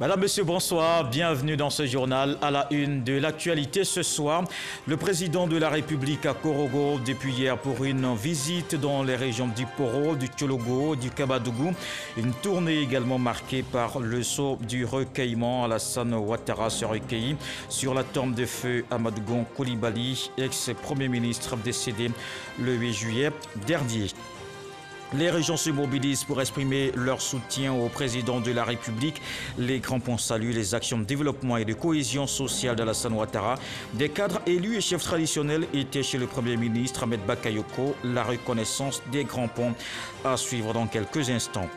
Madame, Monsieur, bonsoir. Bienvenue dans ce journal. À la une de l'actualité ce soir, le président de la République à Korogo depuis hier pour une visite dans les régions du Poro, du Tchologo, du Kabadougou. Une tournée également marquée par le saut du recueillement. Alassane Ouattara se recueillit sur la tombe de feu Amadou Gon Coulibaly, ex-premier ministre décédé le 8 juillet dernier. Les régions se mobilisent pour exprimer leur soutien au président de la République. Les grands ponts saluent les actions de développement et de cohésion sociale d'Alassane Ouattara. Des cadres élus et chefs traditionnels étaient chez le Premier ministre Ahmed Bakayoko. La reconnaissance des grands ponts à suivre dans quelques instants.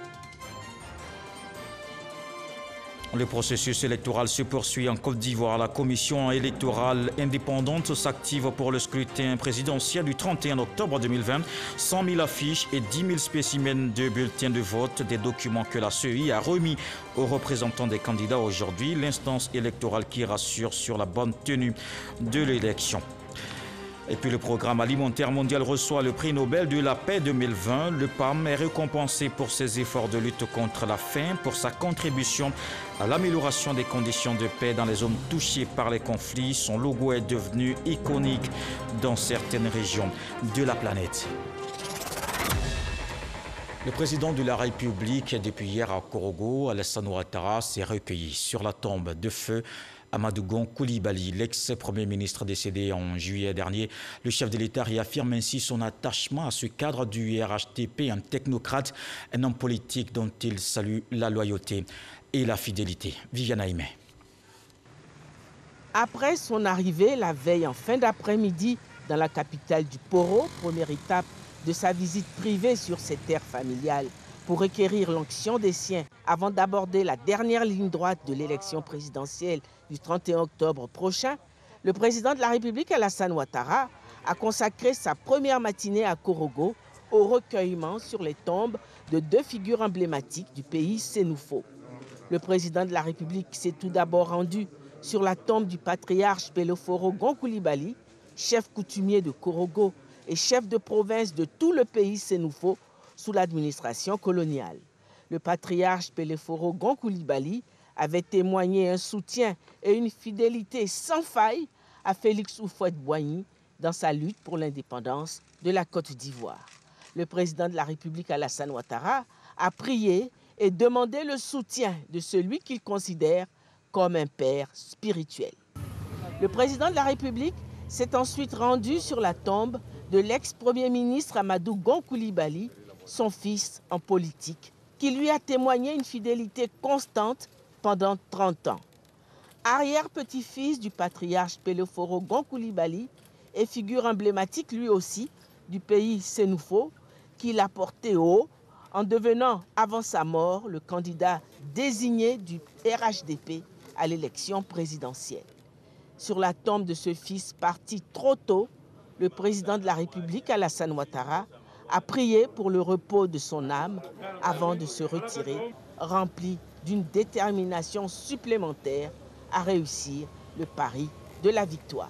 Le processus électoral se poursuit en Côte d'Ivoire. La commission électorale indépendante s'active pour le scrutin présidentiel du 31 octobre 2020. 100 000 affiches et 10 000 spécimens de bulletins de vote, des documents que la CEI a remis aux représentants des candidats aujourd'hui. L'instance électorale qui rassure sur la bonne tenue de l'élection. Et puis le programme alimentaire mondial reçoit le prix Nobel de la paix 2020. Le PAM est récompensé pour ses efforts de lutte contre la faim, pour sa contribution à l'amélioration des conditions de paix dans les zones touchées par les conflits. Son logo est devenu iconique dans certaines régions de la planète. Le président de la République, depuis hier à Korogo, Alassane Ouattara, s'est recueilli sur la tombe de feu Amadou Gon Coulibaly, l'ex-premier ministre décédé en juillet dernier. Le chef de l'État réaffirme ainsi son attachement à ce cadre du RHDP, un technocrate, un homme politique dont il salue la loyauté et la fidélité. Viviane Aimé. Après son arrivée la veille en fin d'après-midi dans la capitale du Poro, première étape de sa visite privée sur ses terres familiales, pour requérir l'onction des siens avant d'aborder la dernière ligne droite de l'élection présidentielle du 31 octobre prochain, le président de la République, Alassane Ouattara, a consacré sa première matinée à Korogo au recueillement sur les tombes de deux figures emblématiques du pays sénoufo. Le président de la République s'est tout d'abord rendu sur la tombe du patriarche Peloforo Gon Coulibaly, chef coutumier de Korogo et chef de province de tout le pays sénoufo, sous l'administration coloniale. Le patriarche Peloforo Gon Coulibaly avait témoigné un soutien et une fidélité sans faille à Félix Houphouët-Boigny dans sa lutte pour l'indépendance de la Côte d'Ivoire. Le président de la République, Alassane Ouattara, a prié et demandé le soutien de celui qu'il considère comme un père spirituel. Le président de la République s'est ensuite rendu sur la tombe de l'ex-premier ministre Amadou Gon Coulibaly, son fils en politique, qui lui a témoigné une fidélité constante pendant 30 ans. Arrière-petit-fils du patriarche Peloforo Gon Coulibaly et figure emblématique lui aussi du pays sénoufo, qu'il a porté haut en devenant, avant sa mort, le candidat désigné du RHDP à l'élection présidentielle. Sur la tombe de ce fils parti trop tôt, le président de la République, Alassane Ouattara, a prié pour le repos de son âme avant de se retirer, rempli d'une détermination supplémentaire à réussir le pari de la victoire.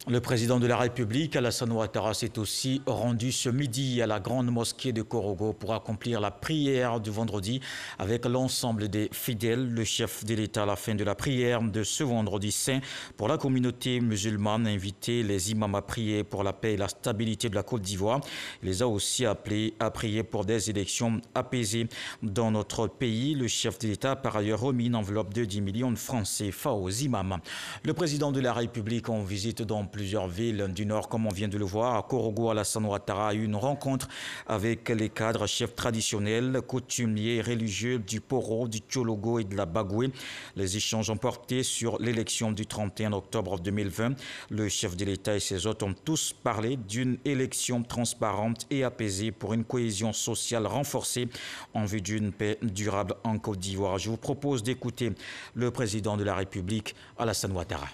Le président de la République, Alassane Ouattara, s'est aussi rendu ce midi à la grande mosquée de Korogo pour accomplir la prière du vendredi avec l'ensemble des fidèles. Le chef de l'État, à la fin de la prière de ce vendredi saint pour la communauté musulmane, a invité les imams à prier pour la paix et la stabilité de la Côte d'Ivoire. Il les a aussi appelés à prier pour des élections apaisées dans notre pays. Le chef de l'État a par ailleurs remis une enveloppe de 10 millions de francs CFA aux imams. Le président de la République en visite dans plusieurs villes du Nord, comme on vient de le voir. À Korogo, Alassane Ouattara a eu une rencontre avec les cadres chefs traditionnels, coutumiers et religieux du Poro, du Tchologo et de la Bagoué. Les échanges ont porté sur l'élection du 31 octobre 2020. Le chef de l'État et ses hôtes ont tous parlé d'une élection transparente et apaisée pour une cohésion sociale renforcée en vue d'une paix durable en Côte d'Ivoire. Je vous propose d'écouter le président de la République, Alassane Ouattara.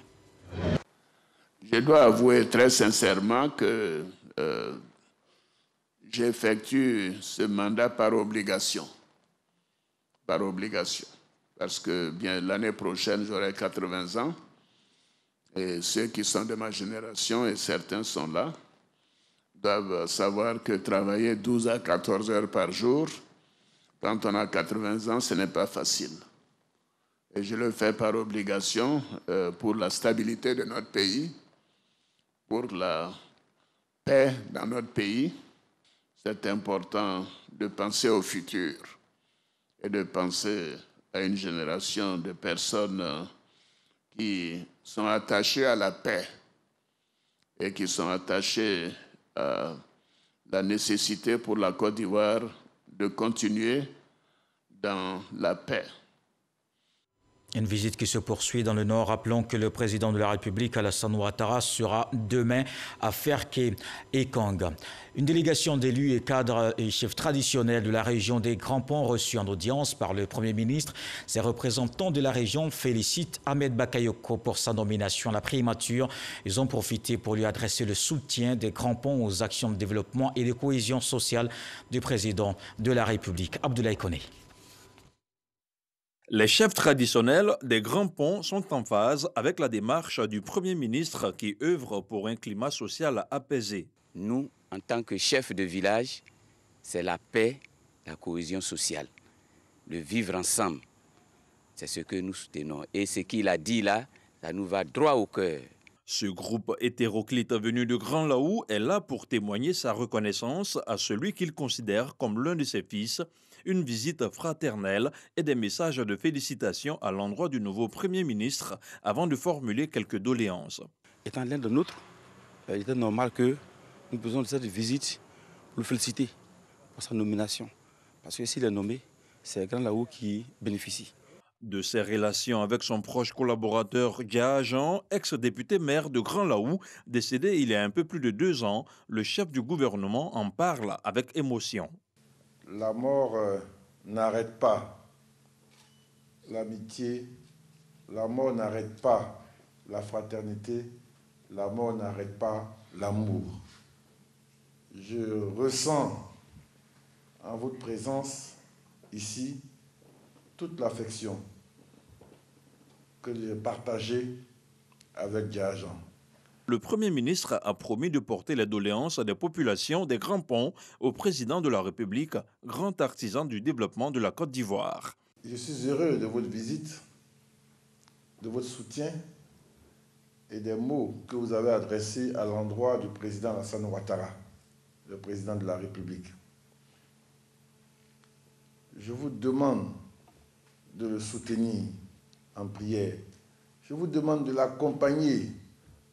Je dois avouer très sincèrement que j'effectue ce mandat par obligation. Par obligation. Parce que bien l'année prochaine, j'aurai 80 ans. Et ceux qui sont de ma génération, et certains sont là, doivent savoir que travailler 12 à 14 heures par jour Quand on a 80 ans, ce n'est pas facile. Et je le fais par obligation pour la stabilité de notre pays, pour la paix dans notre pays. C'est important de penser au futur et de penser à une génération de personnes qui sont attachées à la paix et qui sont attachées à la nécessité pour la Côte d'Ivoire de continuer dans la paix. Une visite qui se poursuit dans le Nord. Rappelons que le président de la République, Alassane Ouattara, sera demain à Ferké et Kang. Une délégation d'élus et cadres et chefs traditionnels de la région des Grands Ponts reçus en audience par le Premier ministre. Ces représentants de la région félicitent Ahmed Bakayoko pour sa nomination à la primature. Ils ont profité pour lui adresser le soutien des Grands Ponts aux actions de développement et de cohésion sociale du président de la République, Abdoulaye Koné. Les chefs traditionnels des Grands Ponts sont en phase avec la démarche du Premier ministre qui œuvre pour un climat social apaisé. Nous, en tant que chefs de village, c'est la paix, la cohésion sociale, le vivre ensemble. C'est ce que nous soutenons. Et ce qu'il a dit là, ça nous va droit au cœur. Ce groupe hétéroclite venu de Grand Laou est là pour témoigner sa reconnaissance à celui qu'il considère comme l'un de ses fils, une visite fraternelle et des messages de félicitations à l'endroit du nouveau Premier ministre avant de formuler quelques doléances. Étant l'un de nôtres, il était normal que nous faisions de cette visite pour le féliciter pour sa nomination. Parce que s'il est nommé, c'est Grand Laou qui bénéficie. De ses relations avec son proche collaborateur Dia Jean, ex-député maire de Grand Laou, décédé il y a un peu plus de 2 ans, le chef du gouvernement en parle avec émotion. La mort n'arrête pas l'amitié, la mort n'arrête pas la fraternité, la mort n'arrête pas l'amour. Je ressens en votre présence ici toute l'affection que j'ai partagée avec Dia Jean. Le Premier ministre a promis de porter les doléances des populations des Grands Ponts au président de la République, grand artisan du développement de la Côte d'Ivoire. Je suis heureux de votre visite, de votre soutien et des mots que vous avez adressés à l'endroit du président Alassane Ouattara, le président de la République. Je vous demande de le soutenir en prière. Je vous demande de l'accompagner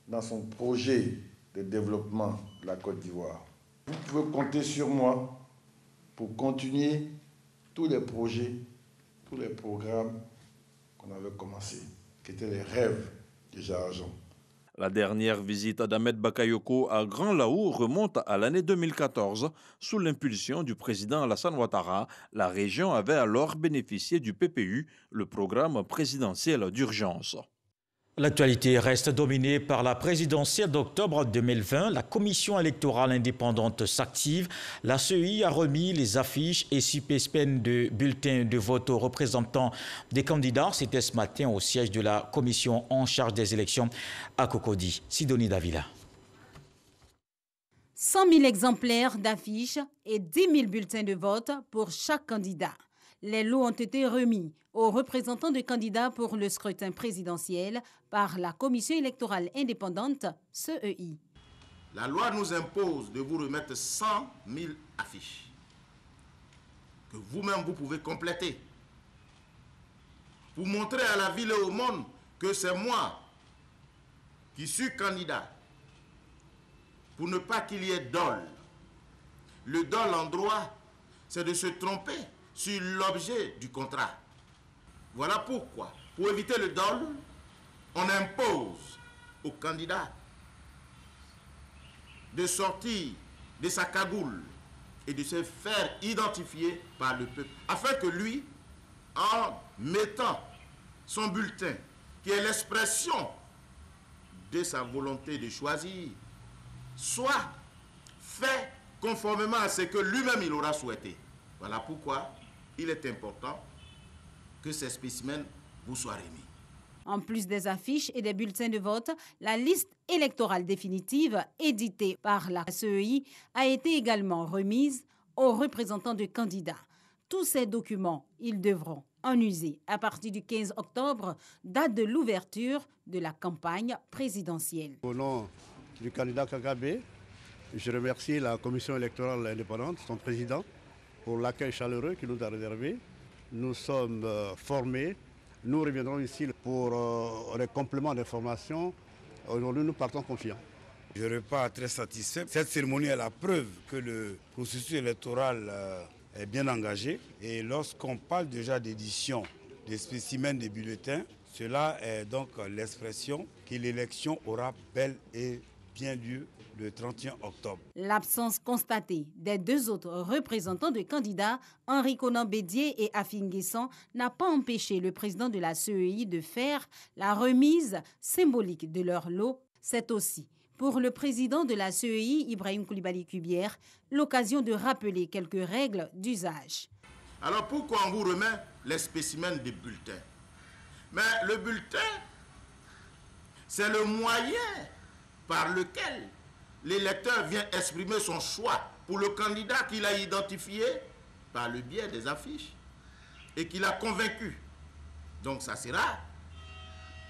dans son projet de développement de la Côte d'Ivoire. Vous pouvez compter sur moi pour continuer tous les projets, tous les programmes qu'on avait commencés, qui étaient les rêves de Dia Jean. La dernière visite d'Ahmed Bakayoko à Grand Laou remonte à l'année 2014. Sous l'impulsion du président Alassane Ouattara, la région avait alors bénéficié du PPU, le programme présidentiel d'urgence. L'actualité reste dominée par la présidentielle d'octobre 2020. La commission électorale indépendante s'active. La CEI a remis les affiches et suspens de bulletins de vote aux représentants des candidats. C'était ce matin au siège de la commission en charge des élections à Cocody. Sidonie Davila. 100 000 exemplaires d'affiches et 10 000 bulletins de vote pour chaque candidat. Les lots ont été remis aux représentants de candidats pour le scrutin présidentiel par la Commission électorale indépendante, CEI. La loi nous impose de vous remettre 100 000 affiches que vous-même vous pouvez compléter pour montrer à la ville et au monde que c'est moi qui suis candidat, pour ne pas qu'il y ait dol. Le dol en droit, c'est de se tromper sur l'objet du contrat. Voilà pourquoi, pour éviter le dol, on impose au candidat de sortir de sa cagoule et de se faire identifier par le peuple, afin que lui, en mettant son bulletin, qui est l'expression de sa volonté de choisir, soit fait conformément à ce que lui-même il aura souhaité. Voilà pourquoi il est important que ces spécimens vous soient remis. En plus des affiches et des bulletins de vote, la liste électorale définitive éditée par la CEI a été également remise aux représentants de candidats. Tous ces documents, ils devront en user à partir du 15 octobre, date de l'ouverture de la campagne présidentielle. Au nom du candidat Kagame, je remercie la commission électorale indépendante, son président, pour l'accueil chaleureux qu'il nous a réservé. Nous sommes formés. Nous reviendrons ici pour les compléments d'information. Aujourd'hui, nous partons confiants. Je ne suis pas très satisfait. Cette cérémonie est la preuve que le processus électoral est bien engagé. Et lorsqu'on parle déjà d'édition des spécimens des bulletins, cela est donc l'expression que l'élection aura bel et bien lieu le 31 octobre. L'absence constatée des deux autres représentants de candidats, Henri Konan Bédié et Afin Guessan, n'a pas empêché le président de la CEI de faire la remise symbolique de leur lot. C'est aussi pour le président de la CEI, Ibrahim Koulibaly Kubière, l'occasion de rappeler quelques règles d'usage. Alors pourquoi on vous remet les spécimens des bulletins? Mais le bulletin, c'est le moyen par lequel l'électeur vient exprimer son choix pour le candidat qu'il a identifié par le biais des affiches et qu'il a convaincu. Donc ça sera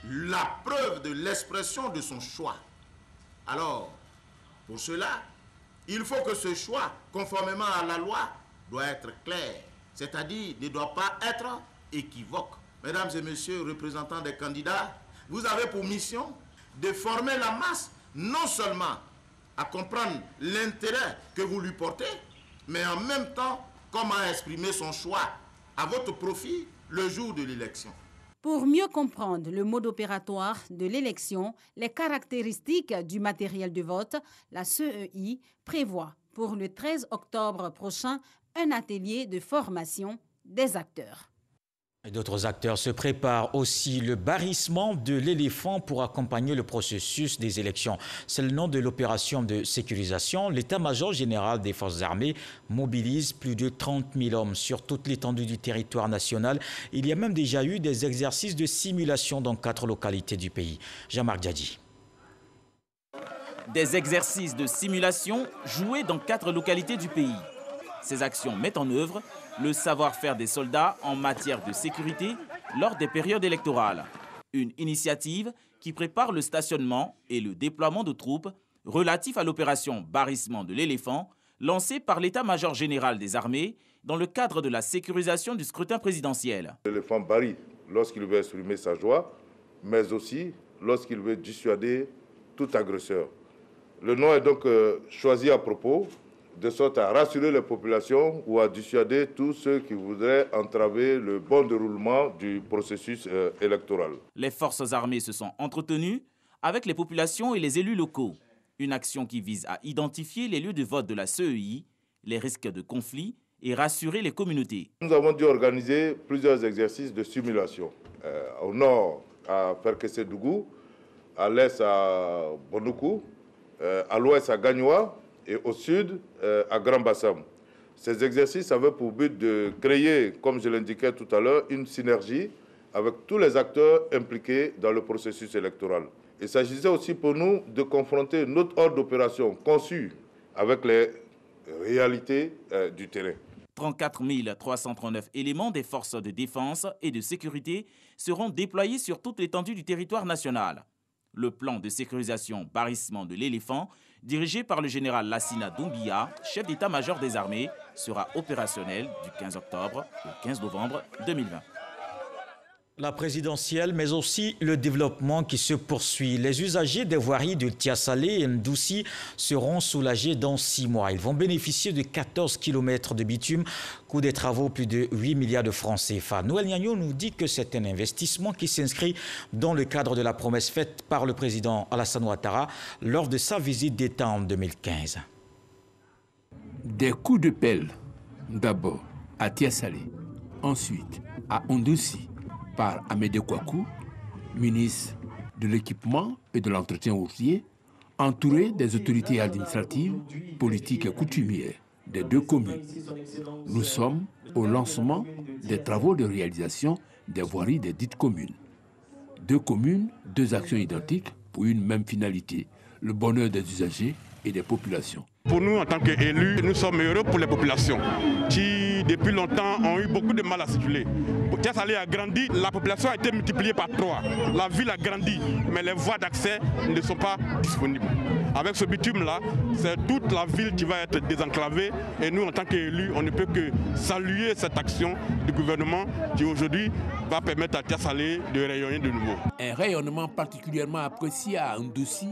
la preuve de l'expression de son choix. Alors, pour cela, il faut que ce choix, conformément à la loi, doit être clair, c'est-à-dire ne doit pas être équivoque. Mesdames et messieurs, représentants des candidats, vous avez pour mission de former la masse, non seulement à comprendre l'intérêt que vous lui portez, mais en même temps, comment exprimer son choix à votre profit le jour de l'élection. Pour mieux comprendre le mode opératoire de l'élection, les caractéristiques du matériel de vote, la CEI prévoit pour le 13 octobre prochain un atelier de formation des acteurs. D'autres acteurs se préparent aussi le barrissement de l'éléphant pour accompagner le processus des élections. C'est le nom de l'opération de sécurisation. L'état-major général des forces armées mobilise plus de 30 000 hommes sur toute l'étendue du territoire national. Il y a même déjà eu des exercices de simulation dans 4 localités du pays. Jean-Marc Djadji. Des exercices de simulation joués dans 4 localités du pays. Ces actions mettent en œuvre le savoir-faire des soldats en matière de sécurité lors des périodes électorales. Une initiative qui prépare le stationnement et le déploiement de troupes relatif à l'opération barrissement de l'éléphant lancée par l'état-major général des armées dans le cadre de la sécurisation du scrutin présidentiel. L'éléphant barille lorsqu'il veut exprimer sa joie, mais aussi lorsqu'il veut dissuader tout agresseur. Le nom est donc choisi à propos, de sorte à rassurer les populations ou à dissuader tous ceux qui voudraient entraver le bon déroulement du processus électoral. Les forces armées se sont entretenues avec les populations et les élus locaux. Une action qui vise à identifier les lieux de vote de la CEI, les risques de conflit et rassurer les communautés. Nous avons dû organiser plusieurs exercices de simulation. Au nord, à Perkese-Dougou, à l'est, à Bondoukou, à l'ouest, à Gagnoua, et au sud, à Grand Bassam. Ces exercices avaient pour but de créer, comme je l'indiquais tout à l'heure, une synergie avec tous les acteurs impliqués dans le processus électoral. Il s'agissait aussi pour nous de confronter notre ordre d'opération conçu avec les réalités du terrain. 34 339 éléments des forces de défense et de sécurité seront déployés sur toute l'étendue du territoire national. Le plan de sécurisation barrissement de l'éléphant, dirigé par le général Lassina Doumbia, chef d'état-major des armées, sera opérationnel du 15 octobre au 15 novembre 2020. La présidentielle, mais aussi le développement qui se poursuit. Les usagers des voiries de Tiasalé et Ndoussi seront soulagés dans 6 mois. Ils vont bénéficier de 14 km de bitume, coût des travaux plus de 8 milliards de francs CFA. Noël Niagno nous dit que c'est un investissement qui s'inscrit dans le cadre de la promesse faite par le président Alassane Ouattara lors de sa visite d'État en 2015. Des coups de pelle, d'abord à Tiasalé, ensuite à Ndoussi, par Amédée Kouakou, ministre de l'équipement et de l'entretien routier, entouré des autorités administratives, politiques et coutumières des 2 communes. Nous sommes au lancement des travaux de réalisation des voiries des dites communes. 2 communes, 2 actions identiques pour une même finalité, le bonheur des usagers et des populations. Pour nous, en tant qu'élus, nous sommes heureux pour les populations qui qui, depuis longtemps, ont eu beaucoup de mal à circuler. Tia Salé a grandi, la population a été multipliée par 3. La ville a grandi, mais les voies d'accès ne sont pas disponibles. Avec ce bitume-là, c'est toute la ville qui va être désenclavée. Et nous, en tant qu'élus, on ne peut que saluer cette action du gouvernement qui, aujourd'hui, va permettre à Tia Salé de rayonner de nouveau. Un rayonnement particulièrement apprécié à Ndoussi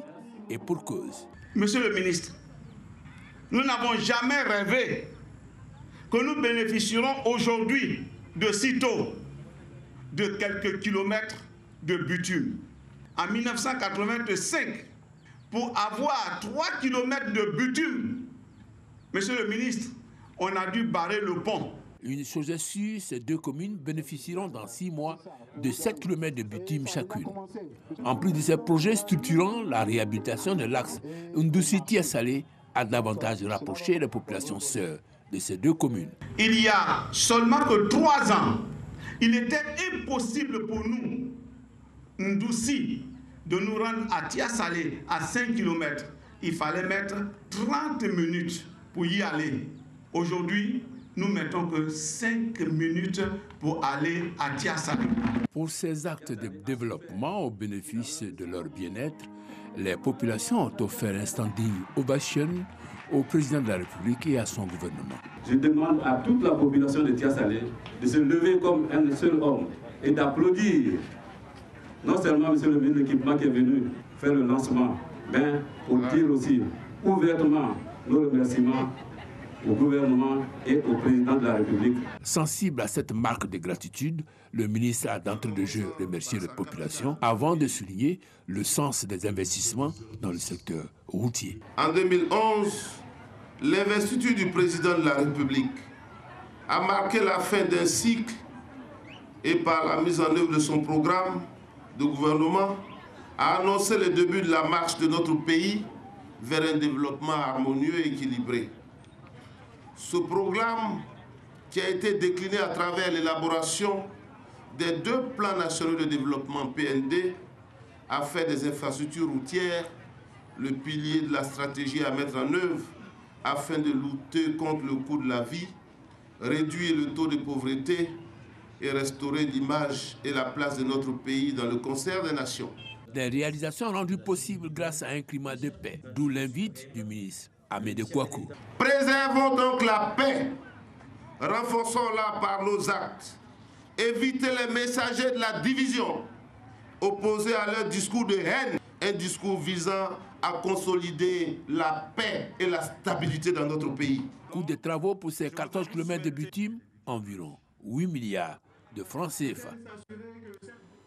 et pour cause. Monsieur le ministre, nous n'avons jamais rêvé que nous bénéficierons aujourd'hui de sitôt de quelques kilomètres de bitume. En 1985, pour avoir 3 kilomètres de bitume, monsieur le ministre, on a dû barrer le pont. Une chose est sûre, ces 2 communes bénéficieront dans 6 mois de 7 km de bitume chacune. En plus de ces projets structurants, la réhabilitation de l'axe Ndoussi-Tia Salé a davantage rapproché les populations sœurs de ces 2 communes. Il y a seulement que 3 ans, il était impossible pour nous, Ndoussi, de nous rendre à Tia Salé à 5 km. Il fallait mettre 30 minutes pour y aller. Aujourd'hui, nous mettons que 5 minutes pour aller à Tia Salé. Pour ces actes de développement au bénéfice de leur bien-être, les populations ont offert un standing ovation au président de la République et à son gouvernement. Je demande à toute la population de Tia Salé de se lever comme un seul homme et d'applaudir non seulement M. le ministre de l'Équipement qui est venu faire le lancement, mais pour dire aussi ouvertement nos remerciements au gouvernement et au président de la République. Sensible à cette marque de gratitude, le ministre a d'entrée de jeu remercié les populations avant de souligner le sens des investissements dans le secteur routier. En 2011, l'investiture du président de la République a marqué la fin d'un cycle et par la mise en œuvre de son programme de gouvernement a annoncé le début de la marche de notre pays vers un développement harmonieux et équilibré. Ce programme, qui a été décliné à travers l'élaboration des 2 plans nationaux de développement PND, a fait des infrastructures routières le pilier de la stratégie à mettre en œuvre afin de lutter contre le coût de la vie, réduire le taux de pauvreté et restaurer l'image et la place de notre pays dans le concert des nations. Des réalisations rendues possibles grâce à un climat de paix, d'où l'invite du ministre Amédée Kouakou. Préservons donc la paix, renforçons-la par nos actes, évitez les messagers de la division, opposés à leur discours de haine, un discours visant à consolider la paix et la stabilité dans notre pays. Coût de travaux pour ces 14 km de bitume, environ 8 milliards de francs CFA.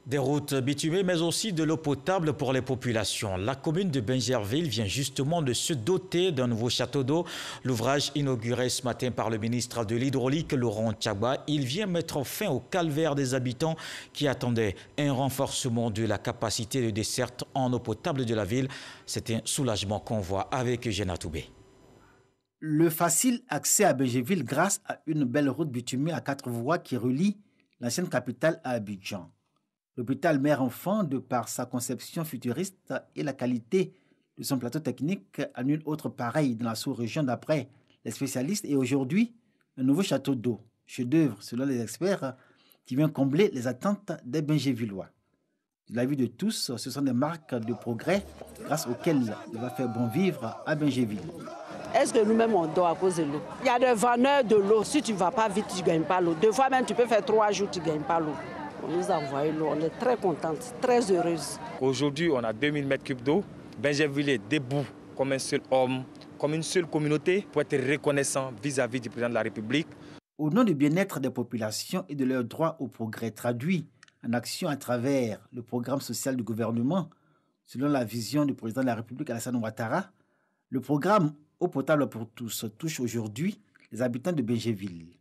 Des routes bitumées, mais aussi de l'eau potable pour les populations. La commune de Bingerville vient justement de se doter d'un nouveau château d'eau. L'ouvrage inauguré ce matin par le ministre de l'Hydraulique, Laurent Tchagba, il vient mettre fin au calvaire des habitants qui attendaient un renforcement de la capacité de desserte en eau potable de la ville. C'est un soulagement qu'on voit avec Eugène Toubé. Le facile accès à Bingerville grâce à une belle route bitumée à 4 voies qui relie l'ancienne capitale à Abidjan. L'hôpital mère-enfant, de par sa conception futuriste et la qualité de son plateau technique, a nul autre pareil dans la sous-région d'après les spécialistes. Et aujourd'hui, un nouveau château d'eau, chef-d'œuvre selon les experts, qui vient combler les attentes des Bingervillois. De l'avis de tous, ce sont des marques de progrès grâce auxquelles il va faire bon vivre à Bingerville. Est-ce que nous-mêmes on dort à cause de l'eau? Il y a des vendeurs de l'eau. Si tu ne vas pas vite, tu ne gagnes pas l'eau. 2 fois même, tu peux faire 3 jours, tu ne gagnes pas l'eau. On nous a envoyé l'eau, on est très contente, très heureuse. Aujourd'hui, on a 2000 mètres cubes d'eau. Bingerville est debout comme un seul homme, comme une seule communauté pour être reconnaissant vis-à-vis du président de la République. Au nom du bien-être des populations et de leur droit au progrès traduit en action à travers le programme social du gouvernement, selon la vision du président de la République Alassane Ouattara, le programme Eau potable pour tous touche aujourd'hui les habitants de Bingerville.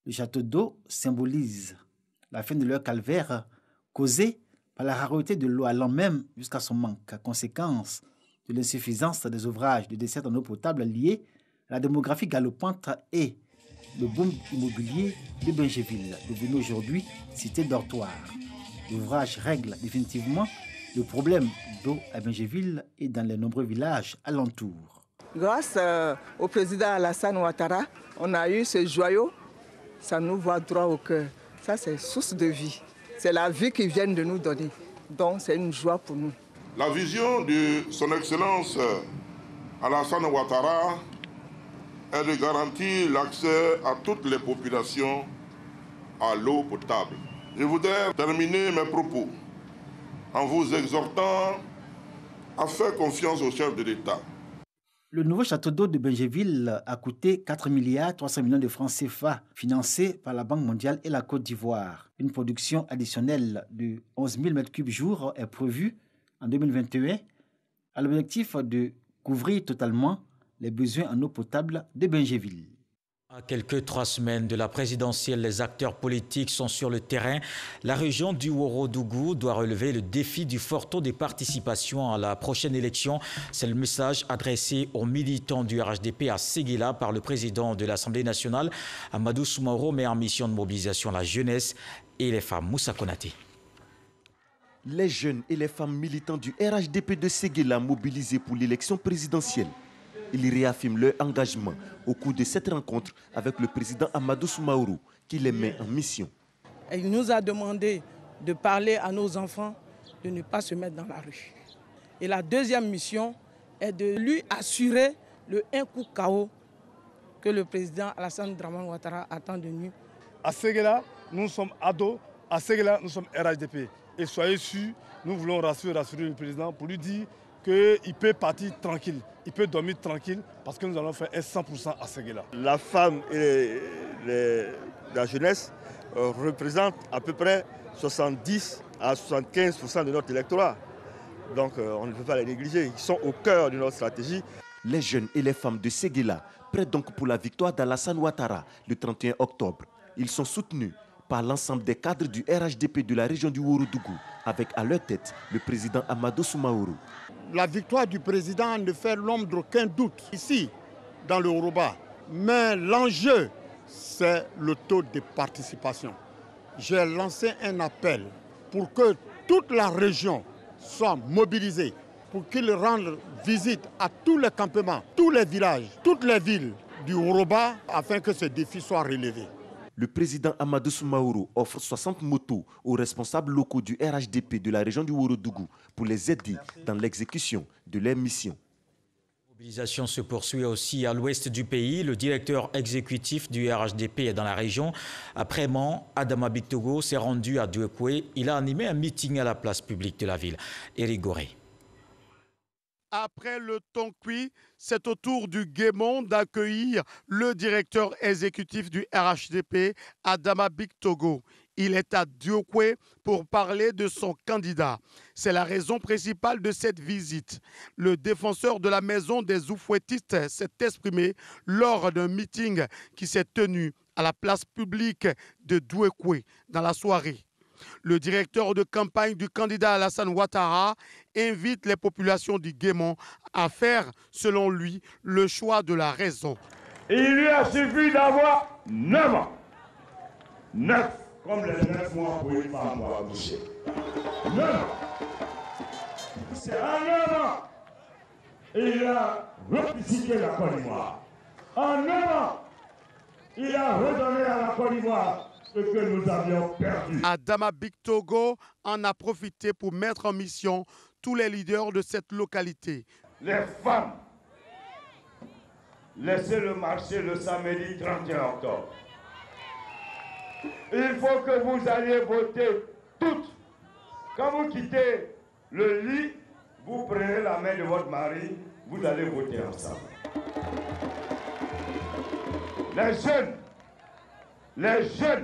Le château d'eau symbolise la fin de leur calvaire causée par la rareté de l'eau allant même jusqu'à son manque, à conséquence de l'insuffisance des ouvrages de desserte en eau potable liés à la démographie galopante et le boom immobilier de Bingerville, devenu aujourd'hui cité dortoir. L'ouvrage règle définitivement le problème d'eau à Bingerville et dans les nombreux villages alentours. Grâce au président Alassane Ouattara, on a eu ce joyau ça nous va droit au cœur. Ça, c'est source de vie. C'est la vie qu'ils viennent de nous donner. Donc, c'est une joie pour nous. La vision de son Excellence Alassane Ouattara est de garantir l'accès à toutes les populations à l'eau potable. Je voudrais terminer mes propos en vous exhortant à faire confiance au chef de l'État. Le nouveau château d'eau de Benjéville a coûté 4 milliards 300 millions de francs CFA, financé par la Banque mondiale et la Côte d'Ivoire. Une production additionnelle de 11 000 m3 jour est prévue en 2021, à l'objectif de couvrir totalement les besoins en eau potable de Benjéville. À quelques 3 semaines de la présidentielle, les acteurs politiques sont sur le terrain. La région du Ouorodougou doit relever le défi du fort taux de participation à la prochaine élection. C'est le message adressé aux militants du RHDP à Séguéla par le président de l'Assemblée nationale, Amadou Soumaoro, mais en mission de mobilisation la jeunesse et les femmes. Moussa Konaté. Les jeunes et les femmes militants du RHDP de Séguéla mobilisés pour l'élection présidentielle. Ils réaffirment leur engagement au cours de cette rencontre avec le président Amadou Soumaoro, qui les met en mission. Il nous a demandé de parler à nos enfants de ne pas se mettre dans la rue. Et la deuxième mission est de lui assurer le un coup KO que le président Alassane Dramane Ouattara attend de nous. À Séguéla, nous sommes ados. À Séguéla, nous sommes RHDP. Et soyez sûrs, nous voulons rassurer le président pour lui dire qu'il peut partir tranquille, il peut dormir tranquille parce que nous allons faire 100% à Séguéla. La femme et la jeunesse représentent à peu près 70 à 75% de notre électorat. Donc on ne peut pas les négliger, ils sont au cœur de notre stratégie. Les jeunes et les femmes de Séguéla prêtent donc pour la victoire d'Alassane Ouattara le 31 octobre. Ils sont soutenus par l'ensemble des cadres du RHDP de la région du Ouorodougou, avec à leur tête le président Amadou Soumaoro. La victoire du président ne fait l'ombre d'aucun doute ici, dans le Yoruba. Mais l'enjeu, c'est le taux de participation. J'ai lancé un appel pour que toute la région soit mobilisée, pour qu'ils rendent visite à tous les campements, tous les villages, toutes les villes du Yoruba, afin que ce défi soit relevé. Le président Amadou Soumaoro offre 60 motos aux responsables locaux du RHDP de la région du Ouorodougou pour les aider dans l'exécution de leur mission. La mobilisation se poursuit aussi à l'ouest du pays. Le directeur exécutif du RHDP est dans la région. Après-midi, Adama Bictogo s'est rendu à Douekoué. Il a animé un meeting à la place publique de la ville. Éric Goré. Après le temps cuit, c'est au tour du Guémon d'accueillir le directeur exécutif du RHDP, Adama Bictogo. Il est à Douekoué pour parler de son candidat. C'est la raison principale de cette visite. Le défenseur de la maison des Oufouettistes s'est exprimé lors d'un meeting qui s'est tenu à la place publique de Douekoué dans la soirée. Le directeur de campagne du candidat Alassane Ouattara invite les populations du Guémon à faire, selon lui, le choix de la raison. Il lui a suffi d'avoir 9 ans. 9, comme les 9 mois pour une femme pour accoucher. 9 ans. C'est en 9 ans. Il a repisqué la Côte d'Ivoire. En 9 ans, il a redonné à la Côte d'Ivoire ce que nous avions perdu. Adama Bictogo en a profité pour mettre en mission tous les leaders de cette localité. Les femmes, laissez le marché le samedi 31 octobre. Il faut que vous alliez voter toutes. Quand vous quittez le lit, vous prenez la main de votre mari, vous allez voter ensemble. Les jeunes,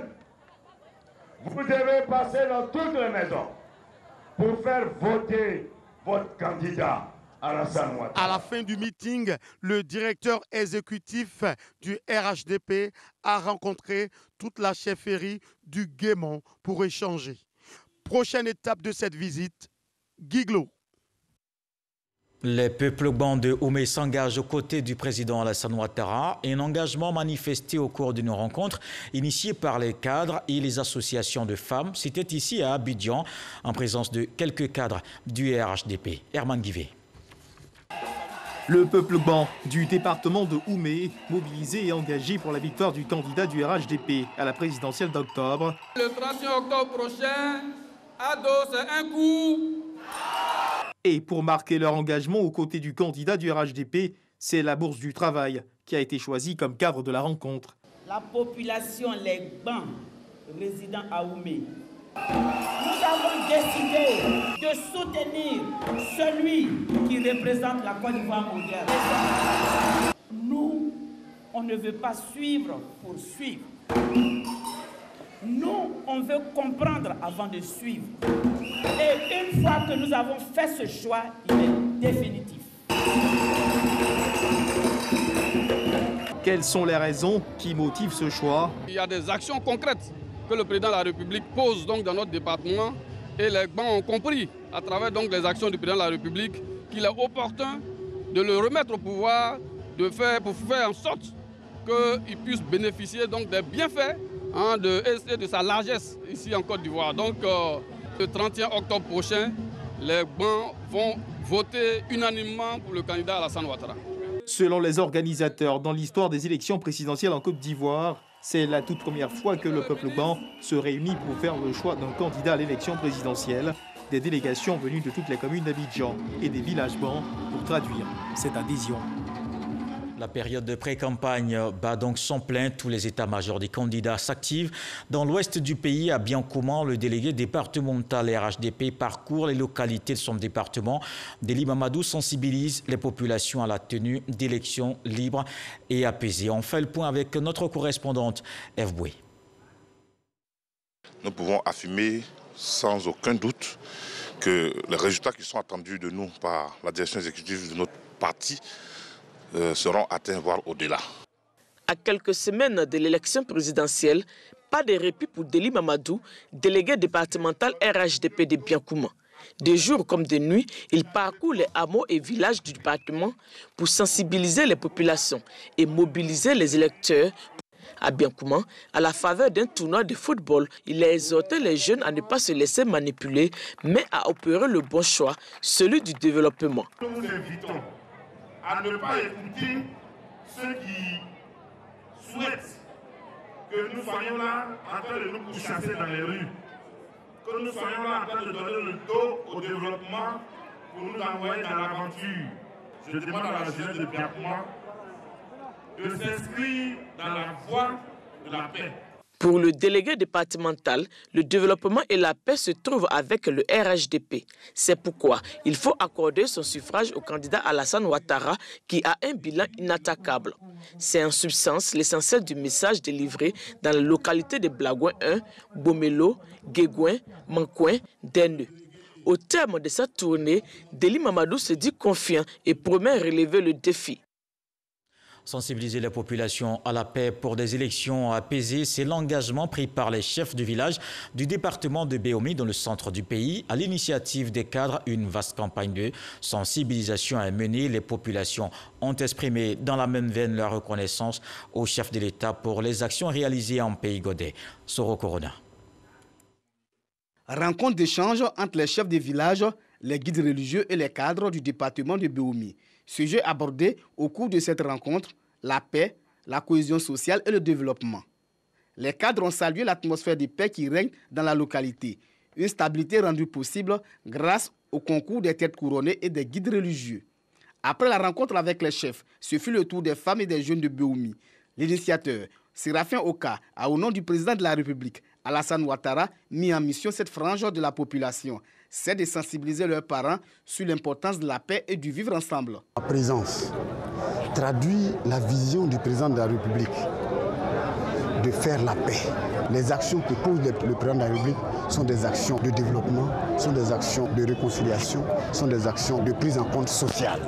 vous devez passer dans toutes les maisons pour faire voter votre candidat, Alassane Ouattara. À la fin du meeting, le directeur exécutif du RHDP a rencontré toute la chefferie du Guémon pour échanger. Prochaine étape de cette visite, Guiglo. Les peuplements de Oumé s'engagent aux côtés du président Alassane Ouattara. Un engagement manifesté au cours d'une rencontre initiée par les cadres et les associations de femmes. C'était ici à Abidjan, en présence de quelques cadres du RHDP. Herman Guivet. Le peuple ban du département de Oumé, mobilisé et engagé pour la victoire du candidat du RHDP à la présidentielle d'octobre. Le 31 octobre prochain, Ado, c'est un coup. Et pour marquer leur engagement aux côtés du candidat du RHDP, c'est la bourse du travail qui a été choisie comme cadre de la rencontre. La population, les Bans résidant à Oumé, nous avons décidé de soutenir celui qui représente la Côte d'Ivoire mondiale. Nous, on ne veut pas suivre pour suivre. Nous, on veut comprendre avant de suivre. Et une fois que nous avons fait ce choix, il est définitif. Quelles sont les raisons qui motivent ce choix? Il y a des actions concrètes que le président de la République pose donc dans notre département et les bancs ont compris à travers donc les actions du président de la République qu'il est opportun de le remettre au pouvoir pour faire en sorte qu'il puisse bénéficier donc des bienfaits et de sa largesse ici en Côte d'Ivoire. Donc le 31 octobre prochain, les bancs vont voter unanimement pour le candidat Alassane Ouattara. Selon les organisateurs, dans l'histoire des élections présidentielles en Côte d'Ivoire, c'est la toute première fois que le peuple ban se réunit pour faire le choix d'un candidat à l'élection présidentielle. Des délégations venues de toutes les communes d'Abidjan et des villages bans pour traduire cette adhésion. La période de pré-campagne bat donc son plein. Tous les états-majors des candidats s'activent. Dans l'ouest du pays, à Biankouman, le délégué départemental RHDP parcourt les localités de son département. Deli Mamadou sensibilise les populations à la tenue d'élections libres et apaisées. On fait le point avec notre correspondante Eve Boué. Nous pouvons affirmer sans aucun doute que les résultats qui sont attendus de nous par la direction exécutive de notre parti seront atteints, voire au-delà. À quelques semaines de l'élection présidentielle, pas de répit pour Deli Mamadou, délégué départemental RHDP de Biankouman. De jour comme de nuit, il parcourt les hameaux et villages du département pour sensibiliser les populations et mobiliser les électeurs. À Biankouman, à la faveur d'un tournoi de football, il a exhorté les jeunes à ne pas se laisser manipuler, mais à opérer le bon choix, celui du développement. Nous vous invitons à ne pas écouter ceux qui souhaitent que nous soyons là en train de nous pourchasser dans les rues, que nous soyons là en train de donner le dos au développement pour nous envoyer dans l'aventure. Je demande à la jeunesse de Biankouman de s'inscrire dans la voie de la paix. Pour le délégué départemental, le développement et la paix se trouvent avec le RHDP. C'est pourquoi il faut accorder son suffrage au candidat Alassane Ouattara qui a un bilan inattaquable. C'est en substance l'essentiel du message délivré dans les localités de Blagouin 1, Bomelo, Guégouin, Mankouin, Denneux. Au terme de sa tournée, Deli Mamadou se dit confiant et promet relever le défi. Sensibiliser la population à la paix pour des élections apaisées, c'est l'engagement pris par les chefs de village du département de Béomi dans le centre du pays. À l'initiative des cadres, une vaste campagne de sensibilisation est menée. Les populations ont exprimé dans la même veine leur reconnaissance au chef de l'État pour les actions réalisées en pays Godet. Soro Corona. Rencontre d'échange entre les chefs de village, les guides religieux et les cadres du département de Béomi. Sujet abordé au cours de cette rencontre, la paix, la cohésion sociale et le développement. Les cadres ont salué l'atmosphère de paix qui règne dans la localité. Une stabilité rendue possible grâce au concours des têtes couronnées et des guides religieux. Après la rencontre avec les chefs, ce fut le tour des femmes et des jeunes de Béomi. L'initiateur, Séraphin Oka, a au nom du président de la République, Alassane Ouattara, mis en mission cette frange de la population. C'est de sensibiliser leurs parents sur l'importance de la paix et du vivre ensemble. La présence traduit la vision du président de la République de faire la paix. Les actions que pose le président de la République sont des actions de développement, sont des actions de réconciliation, sont des actions de prise en compte sociale.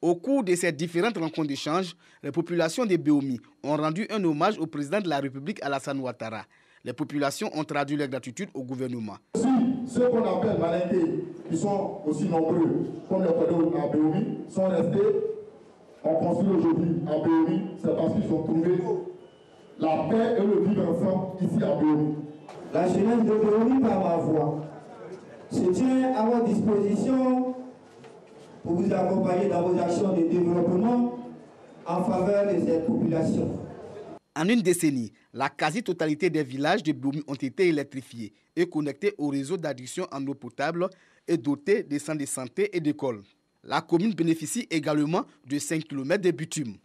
Au cours de ces différentes rencontres d'échange, les populations de Béomi ont rendu un hommage au président de la République Alassane Ouattara. Les populations ont traduit leur gratitude au gouvernement. Ceux qu'on appelle Malinké, qui sont aussi nombreux, comme les Kodou à Béomi, sont restés, on construit aujourd'hui à Béomi, c'est parce qu'ils ont trouvé la paix et le vivre ensemble ici à Béomi. La jeunesse de Béomi, par ma voix, se tient à votre disposition pour vous accompagner dans vos actions de développement en faveur de cette population. En une décennie, la quasi-totalité des villages de Boumi ont été électrifiés et connectés au réseau d'adduction en eau potable et dotés de centres de santé et d'écoles. La commune bénéficie également de 5 km de bitume.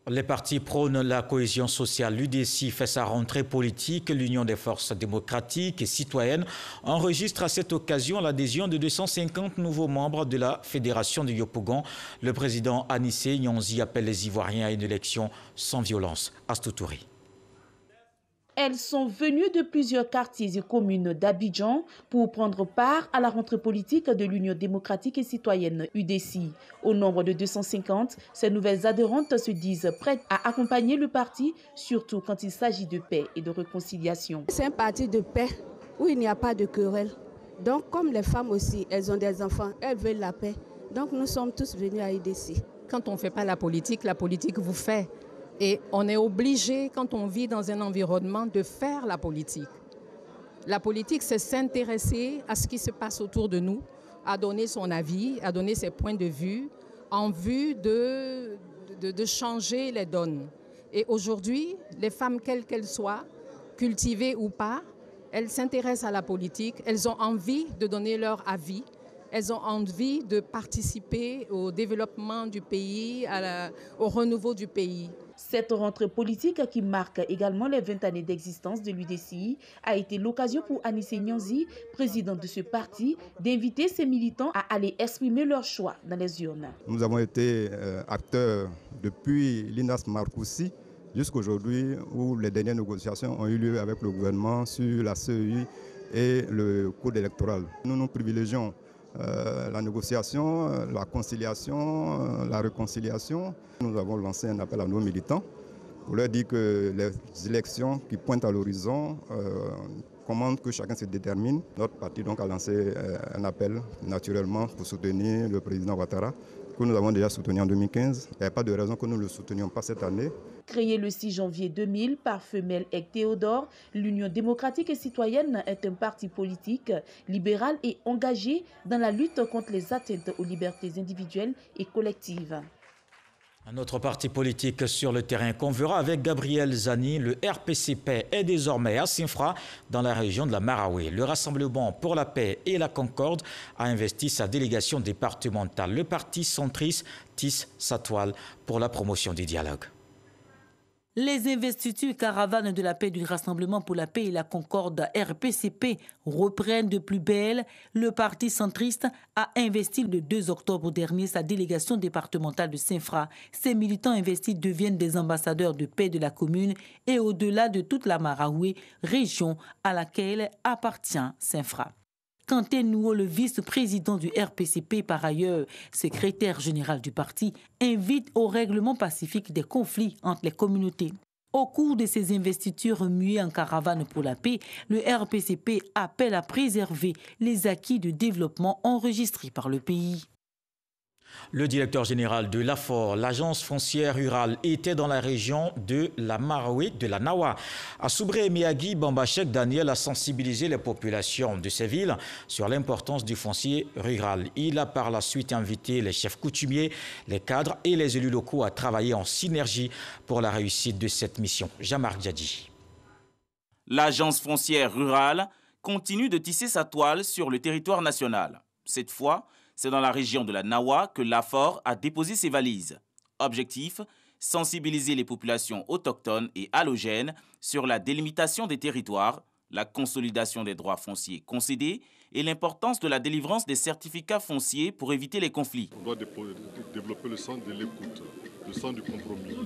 Les partis prônent la cohésion sociale. L'UDC fait sa rentrée politique. L'Union des forces démocratiques et citoyennes enregistre à cette occasion l'adhésion de 250 nouveaux membres de la Fédération de Yopougon. Le président Anissé Nyonzi appelle les Ivoiriens à une élection sans violence. Astoutouri. Elles sont venues de plusieurs quartiers et communes d'Abidjan pour prendre part à la rentrée politique de l'Union démocratique et citoyenne UDC. Au nombre de 250, ces nouvelles adhérentes se disent prêtes à accompagner le parti, surtout quand il s'agit de paix et de réconciliation. C'est un parti de paix où il n'y a pas de querelle. Donc comme les femmes aussi, elles ont des enfants, elles veulent la paix. Donc nous sommes tous venus à UDC. Quand on ne fait pas la politique vous fait. Et on est obligé, quand on vit dans un environnement, de faire la politique. La politique, c'est s'intéresser à ce qui se passe autour de nous, à donner son avis, à donner ses points de vue, en vue de changer les donnes. Et aujourd'hui, les femmes, quelles qu'elles soient, cultivées ou pas, elles s'intéressent à la politique, elles ont envie de donner leur avis. Elles ont envie de participer au développement du pays, au renouveau du pays. Cette rentrée politique qui marque également les 20 années d'existence de l'UDCI a été l'occasion pour Anissé Nyonzi, président de ce parti, d'inviter ses militants à aller exprimer leur choix dans les urnes. Nous avons été acteurs depuis l'INAS Marcoussi jusqu'à aujourd'hui où les dernières négociations ont eu lieu avec le gouvernement sur la CEI et le code électoral. Nous privilégions la négociation, la conciliation, la réconciliation. Nous avons lancé un appel à nos militants pour leur dire que les élections qui pointent à l'horizon commandent que chacun se détermine. Notre parti donc a lancé un appel naturellement pour soutenir le président Ouattara, que nous avons déjà soutenu en 2015. Il n'y a pas de raison que nous ne le soutenions pas cette année. Créée le 6 janvier 2000 par Femelle et Théodore, l'Union démocratique et citoyenne est un parti politique, libéral et engagé dans la lutte contre les atteintes aux libertés individuelles et collectives. Un autre parti politique sur le terrain qu'on verra avec Gabriel Zani, le RPCP est désormais à Sinfra dans la région de la Maraoué. Le Rassemblement pour la paix et la concorde a investi sa délégation départementale. Le parti centriste tisse sa toile pour la promotion du dialogue. Les investitures caravanes de la paix du Rassemblement pour la paix et la concorde RPCP reprennent de plus belle. Le parti centriste a investi le 2 octobre dernier sa délégation départementale de Sinfra. Ces militants investis deviennent des ambassadeurs de paix de la commune et au-delà de toute la Maraoué, région à laquelle appartient Sinfra. Quentin Nouo, le vice-président du RPCP, par ailleurs secrétaire général du parti, invite au règlement pacifique des conflits entre les communautés. Au cours de ces investitures muées en caravane pour la paix, le RPCP appelle à préserver les acquis de développement enregistrés par le pays. Le directeur général de l'AFOR, l'agence foncière rurale, était dans la région de la Maraoué, de la Nawa. À Soubré et Miyagi, Bambachek Daniel a sensibilisé les populations de ces villes sur l'importance du foncier rural. Il a par la suite invité les chefs coutumiers, les cadres et les élus locaux à travailler en synergie pour la réussite de cette mission. Jean-Marc Djadji. L'agence foncière rurale continue de tisser sa toile sur le territoire national. Cette fois, c'est dans la région de la Nawa que l'AFOR a déposé ses valises. Objectif, sensibiliser les populations autochtones et allogènes sur la délimitation des territoires, la consolidation des droits fonciers concédés et l'importance de la délivrance des certificats fonciers pour éviter les conflits. On doit développer le sens de l'écoute, le sens du compromis.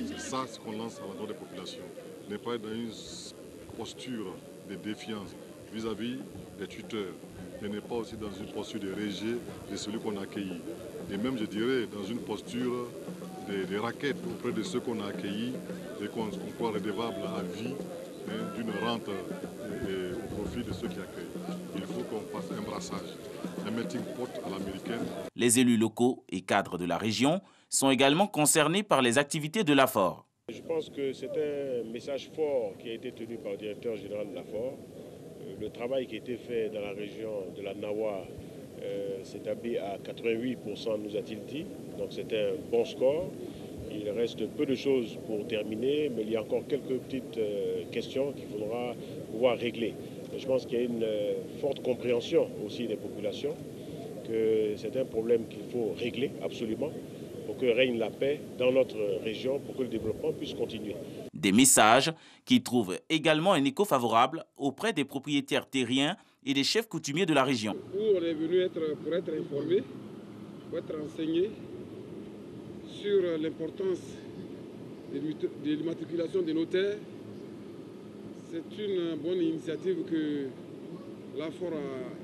C'est ça ce qu'on lance à l'endroit des populations. Ne pas être dans une posture de défiance vis-à-vis des tuteurs. Et n'est pas aussi dans une posture de rejet de celui qu'on a accueilli. Et même, je dirais, dans une posture de raquette auprès de ceux qu'on a accueillis et qu'on croit redevables à vie d'une rente au profit de ceux qui accueillent. Il faut qu'on fasse un brassage, un melting pot à l'américaine. Les élus locaux et cadres de la région sont également concernés par les activités de l'AFOR. Je pense que c'est un message fort qui a été tenu par le directeur général de l'AFOR. Le travail qui a été fait dans la région de la Nawa s'établit à 88%, nous a-t-il dit. Donc c'est un bon score. Il reste peu de choses pour terminer, mais il y a encore quelques petites questions qu'il faudra pouvoir régler. Je pense qu'il y a une forte compréhension aussi des populations, que c'est un problème qu'il faut régler absolument pour que règne la paix dans notre région, pour que le développement puisse continuer. Des messages qui trouvent également un écho favorable auprès des propriétaires terriens et des chefs coutumiers de la région. On est venu pour être informés, pour être renseignés sur l'importance de l'immatriculation des notaires. C'est une bonne initiative que l'AFOR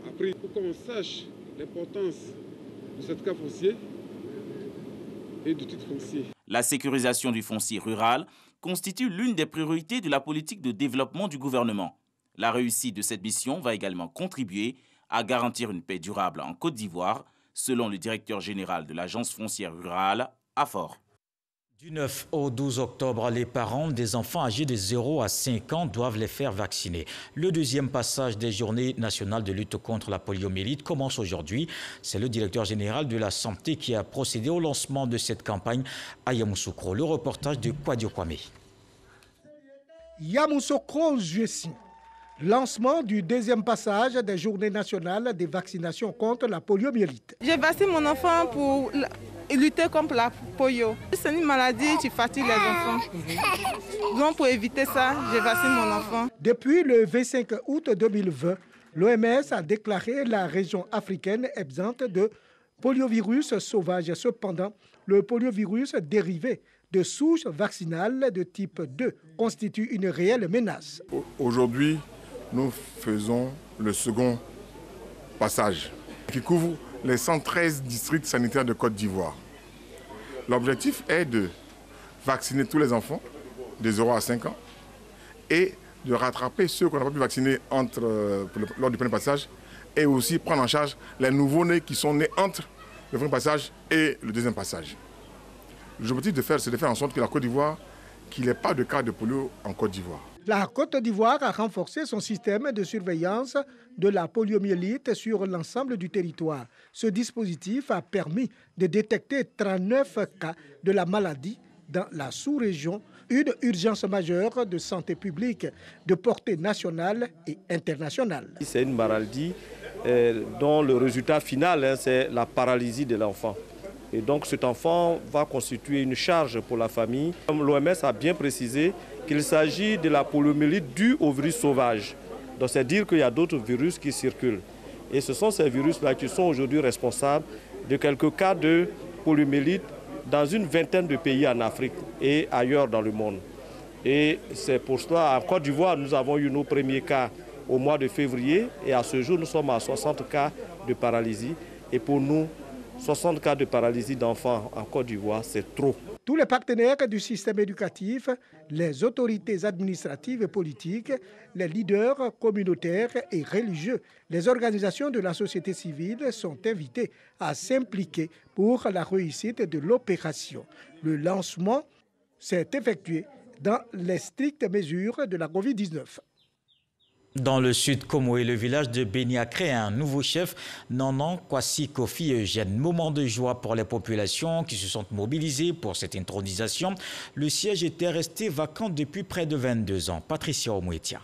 a prise pour qu'on sache l'importance de cette cas foncier et du titre foncier. La sécurisation du foncier rural constitue l'une des priorités de la politique de développement du gouvernement. La réussite de cette mission va également contribuer à garantir une paix durable en Côte d'Ivoire, selon le directeur général de l'Agence foncière rurale, AFOR. Du 9 au 12 octobre, les parents des enfants âgés de 0 à 5 ans doivent les faire vacciner. Le deuxième passage des journées nationales de lutte contre la poliomyélite commence aujourd'hui. C'est le directeur général de la santé qui a procédé au lancement de cette campagne à Yamoussoukro. Le reportage de Kwadio Kwame. Yamoussoukro, Juessi. Lancement du deuxième passage des journées nationales de vaccination contre la poliomyélite. Je vaccine mon enfant pour lutter contre la polio. C'est une maladie qui fatigue les enfants. Donc pour éviter ça, je vaccine mon enfant. Depuis le 25 août 2020, l'OMS a déclaré la région africaine exempte de poliovirus sauvage. Cependant, le poliovirus dérivé de souches vaccinales de type 2 constitue une réelle menace. Aujourd'hui, nous faisons le second passage qui couvre les 113 districts sanitaires de Côte d'Ivoire. L'objectif est de vacciner tous les enfants de 0 à 5 ans et de rattraper ceux qu'on n'a pas pu vacciner lors du premier passage et aussi prendre en charge les nouveaux-nés qui sont nés entre le premier passage et le deuxième passage. L'objectif c'est de faire en sorte que la Côte d'Ivoire, qu'il n'y ait pas de cas de polio en Côte d'Ivoire. La Côte d'Ivoire a renforcé son système de surveillance de la poliomyélite sur l'ensemble du territoire. Ce dispositif a permis de détecter 39 cas de la maladie dans la sous-région, une urgence majeure de santé publique de portée nationale et internationale. C'est une maladie dont le résultat final, c'est la paralysie de l'enfant. Et donc cet enfant va constituer une charge pour la famille. L'OMS a bien précisé qu'il s'agit de la poliomyélite due au virus sauvage. Donc c'est dire qu'il y a d'autres virus qui circulent. Et ce sont ces virus-là qui sont aujourd'hui responsables de quelques cas de poliomyélite dans une vingtaine de pays en Afrique et ailleurs dans le monde. Et c'est pour cela, en Côte d'Ivoire, nous avons eu nos premiers cas au mois de février. Et à ce jour, nous sommes à 60 cas de paralysie. Et pour nous, 60 cas de paralysie d'enfants en Côte d'Ivoire, c'est trop. Tous les partenaires du système éducatif, les autorités administratives et politiques, les leaders communautaires et religieux, les organisations de la société civile sont invités à s'impliquer pour la réussite de l'opération. Le lancement s'est effectué dans les strictes mesures de la Covid-19. Dans le sud Komoé, le village de Beniakré a un nouveau chef, Nanan Kwasi Kofi Eugène. Moment de joie pour les populations qui se sont mobilisées pour cette intronisation. Le siège était resté vacant depuis près de 22 ans. Patricia Omouetia.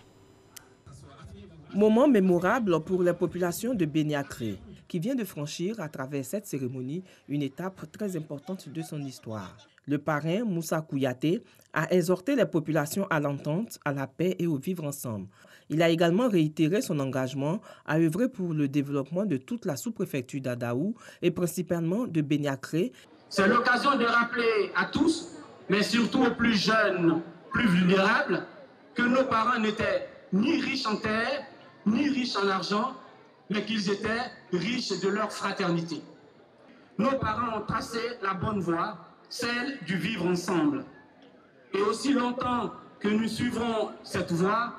Moment mémorable pour les populations de Beniakré, qui vient de franchir à travers cette cérémonie une étape très importante de son histoire. Le parrain Moussa Kouyaté a exhorté les populations à l'entente, à la paix et au vivre ensemble. Il a également réitéré son engagement à œuvrer pour le développement de toute la sous-préfecture d'Adaou et principalement de Beniakré. C'est l'occasion de rappeler à tous, mais surtout aux plus jeunes, plus vulnérables, que nos parents n'étaient ni riches en terre, ni riches en argent, mais qu'ils étaient riches de leur fraternité. Nos parents ont tracé la bonne voie, celle du vivre ensemble. Et aussi longtemps que nous suivrons cette voie,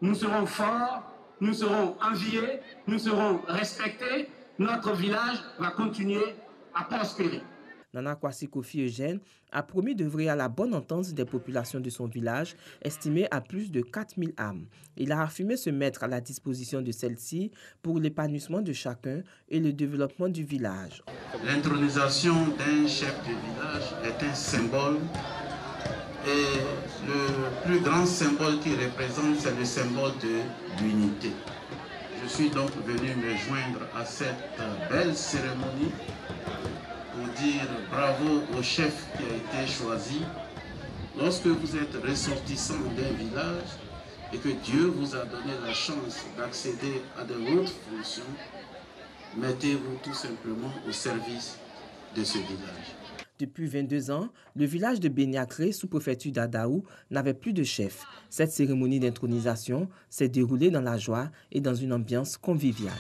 nous serons forts, nous serons enviés, nous serons respectés, notre village va continuer à prospérer. Nana Kwasi Kofi Eugène a promis d'œuvrer à la bonne entente des populations de son village, estimées à plus de 4000 âmes. Il a affirmé se mettre à la disposition de celles-ci pour l'épanouissement de chacun et le développement du village. L'intronisation d'un chef de village est un symbole et le plus grand symbole qu'il représente, c'est le symbole de l'unité. Je suis donc venu me joindre à cette belle cérémonie pour dire bravo au chef qui a été choisi. Lorsque vous êtes ressortissant d'un village et que Dieu vous a donné la chance d'accéder à de hautes fonctions, mettez-vous tout simplement au service de ce village. Depuis 22 ans, le village de Beniakré, sous-préfecture d'Adaou, n'avait plus de chef. Cette cérémonie d'intronisation s'est déroulée dans la joie et dans une ambiance conviviale.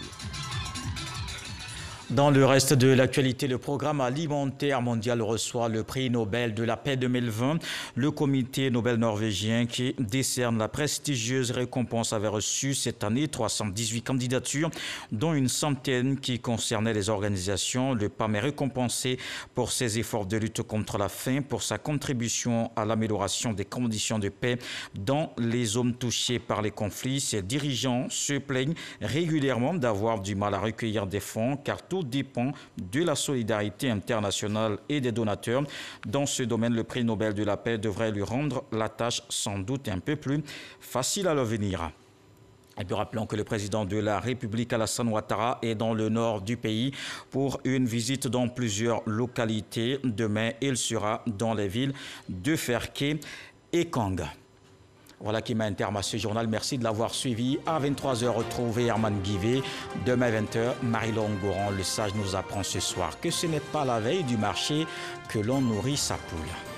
Dans le reste de l'actualité, le programme alimentaire mondial reçoit le prix Nobel de la paix 2020. Le comité Nobel norvégien qui décerne la prestigieuse récompense avait reçu cette année 318 candidatures, dont une centaine qui concernaient les organisations. Le PAM est récompensé pour ses efforts de lutte contre la faim, pour sa contribution à l'amélioration des conditions de paix dans les zones touchées par les conflits. Ses dirigeants se plaignent régulièrement d'avoir du mal à recueillir des fonds, car tout dépend de la solidarité internationale et des donateurs. Dans ce domaine, le prix Nobel de la paix devrait lui rendre la tâche sans doute un peu plus facile à l'avenir. Et puis rappelons que le président de la République, Alassane Ouattara, est dans le nord du pays pour une visite dans plusieurs localités. Demain, il sera dans les villes de Ferké et Kang. Voilà qui met un terme à ce journal. Merci de l'avoir suivi. À 23h, retrouvez Herman Guivet. Demain 20h, Marie-Laure Goran, le sage, nous apprend ce soir que ce n'est pas la veille du marché que l'on nourrit sa poule.